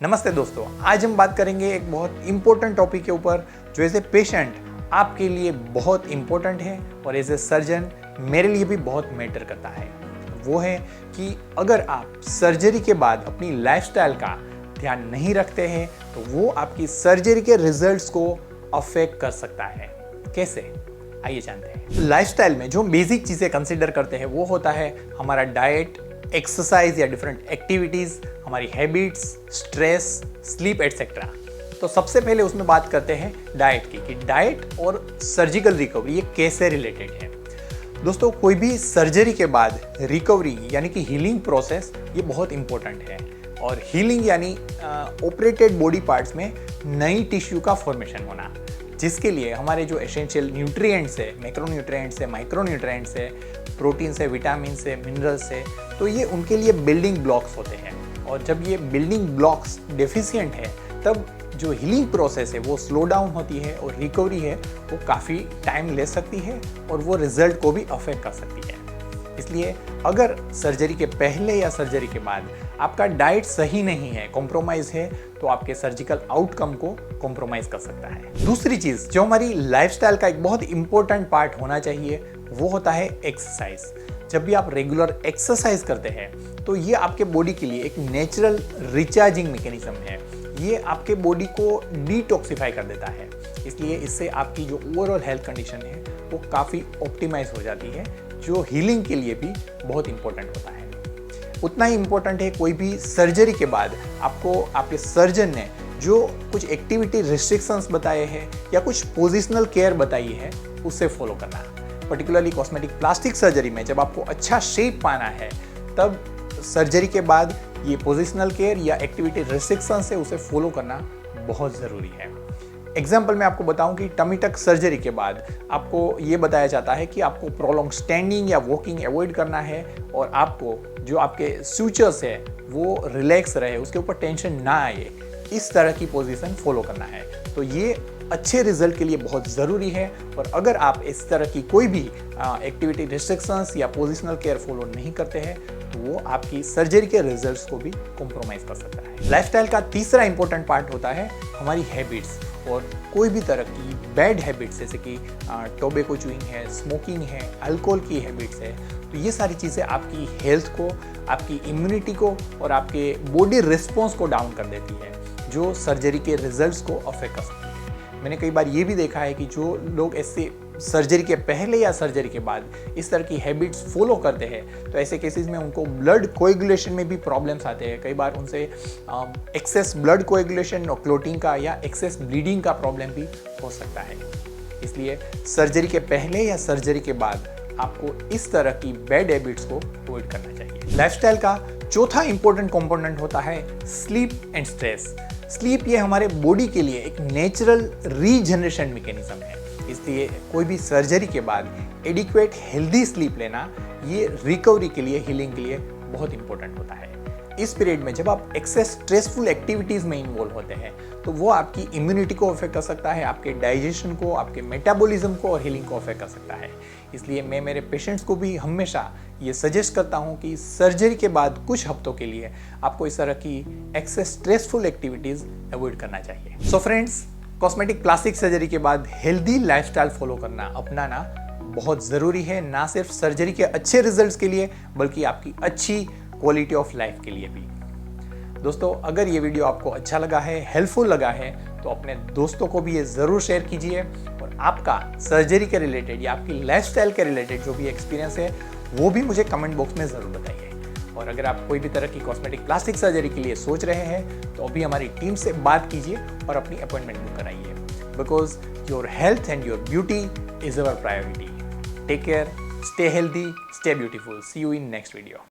नमस्ते दोस्तों, आज हम बात करेंगे एक बहुत इम्पोर्टेंट टॉपिक के ऊपर जो एज ए पेशेंट आपके लिए बहुत इम्पोर्टेंट है और एज ए सर्जन मेरे लिए भी बहुत मैटर करता है। वो है कि अगर आप सर्जरी के बाद अपनी लाइफस्टाइल का ध्यान नहीं रखते हैं तो वो आपकी सर्जरी के रिजल्ट्स को अफेक्ट कर सकता है। कैसे, आइए जानते हैं। लाइफस्टाइल में जो बेसिक चीज़ें कंसिडर करते हैं वो होता है हमारा डाइट, एक्सरसाइज या डिफरेंट एक्टिविटीज़, हमारी हैबिट्स, स्ट्रेस, स्लीप एटसेट्रा। तो सबसे पहले उसमें बात करते हैं डाइट की कि डाइट और सर्जिकल रिकवरी ये कैसे रिलेटेड है। दोस्तों, कोई भी सर्जरी के बाद रिकवरी यानी कि हीलिंग प्रोसेस ये बहुत इंपॉर्टेंट है। और हीलिंग यानी ऑपरेटेड बॉडी पार्ट्स में नई टिश्यू का फॉर्मेशन होना, जिसके लिए हमारे जो एसेंशियल न्यूट्रिएंट्स है, मैक्रोन्यूट्रिएंट्स है, माइक्रोन्यूट्रिएंट्स है, प्रोटीन से, विटामिन से, मिनरल्स से, तो ये उनके लिए बिल्डिंग ब्लॉक्स होते हैं। और जब ये बिल्डिंग ब्लॉक्स डेफिशिएंट है तब जो हीलिंग प्रोसेस है वो स्लो डाउन होती है और रिकवरी है वो काफ़ी टाइम ले सकती है और वो रिजल्ट को भी अफेक्ट कर सकती है। इसलिए अगर सर्जरी के पहले या सर्जरी के बाद आपका डाइट सही नहीं है, कॉम्प्रोमाइज़ है, तो आपके सर्जिकल आउटकम को कॉम्प्रोमाइज़ कर सकता है। दूसरी चीज़ जो हमारी लाइफस्टाइल का एक बहुत इंपॉर्टेंट पार्ट होना चाहिए वो होता है एक्सरसाइज। जब भी आप रेगुलर एक्सरसाइज करते हैं तो ये आपके बॉडी के लिए एक नेचुरल रिचार्जिंग मैकेनिज्म है। ये आपके बॉडी को डिटॉक्सिफाई कर देता है। इसलिए इससे आपकी जो ओवरऑल हेल्थ कंडीशन है वो काफ़ी ऑप्टिमाइज हो जाती है, जो हीलिंग के लिए भी बहुत इंपॉर्टेंट होता है। उतना ही इम्पोर्टेंट है कोई भी सर्जरी के बाद आपको आपके सर्जन ने जो कुछ एक्टिविटी रिस्ट्रिक्शंस बताए हैं या कुछ पोजिशनल केयर बताई है उसे फॉलो करना। पर्टिकुलरली कॉस्मेटिक प्लास्टिक सर्जरी में जब आपको अच्छा शेप पाना है तब सर्जरी के बाद ये पोजिशनल केयर या एक्टिविटी रिस्ट्रिक्शंस है उसे फॉलो करना बहुत ज़रूरी है। एग्जाम्पल मैं आपको बताऊं कि टमी टक सर्जरी के बाद आपको ये बताया जाता है कि आपको प्रोलॉन्ग स्टैंडिंग या वॉकिंग अवॉइड करना है और आपको जो आपके सूचर्स है वो रिलैक्स रहे, उसके ऊपर टेंशन ना आए, इस तरह की पोजीशन फॉलो करना है। तो ये अच्छे रिजल्ट के लिए बहुत ज़रूरी है। और अगर आप इस तरह की कोई भी एक्टिविटी रिस्ट्रिक्शंस या पोजिशनल केयर फॉलो नहीं करते हैं तो वो आपकी सर्जरी के रिजल्ट्स को भी कॉम्प्रोमाइज़ कर सकता है। लाइफस्टाइल का तीसरा इंपॉर्टेंट पार्ट होता है हमारी हैबिट्स। और कोई भी तरह की बैड हैबिट्स जैसे कि टोबैको च्यूइंग है, स्मोकिंग है, अल्कोहल की हैबिट्स है, तो ये सारी चीज़ें आपकी हेल्थ को, आपकी इम्यूनिटी को और आपके बॉडी रिस्पॉन्स को डाउन कर देती है, जो सर्जरी के रिजल्ट्स को अफेक्ट कर सकती है। मैंने कई बार ये भी देखा है कि जो लोग ऐसे सर्जरी के पहले या सर्जरी के बाद इस तरह की हैबिट्स फॉलो करते हैं तो ऐसे केसेस में उनको ब्लड कोएगुलेशन में भी प्रॉब्लम्स आते हैं। कई बार उनसे एक्सेस ब्लड कोएगुलेशन और क्लोटिंग का या एक्सेस ब्लीडिंग का प्रॉब्लम भी हो सकता है। इसलिए सर्जरी के पहले या सर्जरी के बाद आपको इस तरह की बैड हैबिट्स को अवॉइड करना चाहिए। लाइफस्टाइल का चौथा इंपॉर्टेंट कंपोनेंट होता है स्लीप एंड स्ट्रेस। स्लीप ये हमारे बॉडी के लिए एक नेचुरल रीजनरेशन मैकेनिज्म है। इसलिए कोई भी सर्जरी के बाद एडिक्वेट हेल्दी स्लीप लेना ये रिकवरी के लिए, हीलिंग के लिए बहुत इंपॉर्टेंट होता है। इस पीरियड में जब आप एक्सेस स्ट्रेसफुल एक्टिविटीज़ में इन्वॉल्व होते हैं तो वो आपकी इम्यूनिटी को अफेक्ट कर सकता है, आपके डाइजेशन को, आपके मेटाबॉलिज्म को और हीलिंग को अफेक्ट कर सकता है। इसलिए मैं मेरे पेशेंट्स को भी हमेशा ये सजेस्ट करता हूँ कि सर्जरी के बाद कुछ हफ्तों के लिए आपको इस तरह की एक्सेस स्ट्रेसफुल एक्टिविटीज़ अवॉइड करना चाहिए। So friends, cosmetic plastic surgery के बाद हेल्दी लाइफस्टाइल फॉलो करना, अपनाना बहुत ज़रूरी है, ना सिर्फ सर्जरी के अच्छे रिजल्ट्स के लिए बल्कि आपकी अच्छी क्वालिटी ऑफ लाइफ के लिए भी। दोस्तों, अगर ये वीडियो आपको अच्छा लगा है, हेल्पफुल लगा है तो अपने दोस्तों को भी ये ज़रूर शेयर कीजिए और आपका सर्जरी के रिलेटेड या आपकी लाइफस्टाइल के रिलेटेड जो भी एक्सपीरियंस है वो भी मुझे कमेंट बॉक्स में ज़रूर बताइए। और अगर आप कोई भी तरह की कॉस्मेटिक प्लास्टिक सर्जरी के लिए सोच रहे हैं तो अभी हमारी टीम से बात कीजिए और अपनी अपॉइंटमेंट बुक कराइए, because your health and your beauty is our priority. Take care, stay healthy, stay beautiful. See you in next video.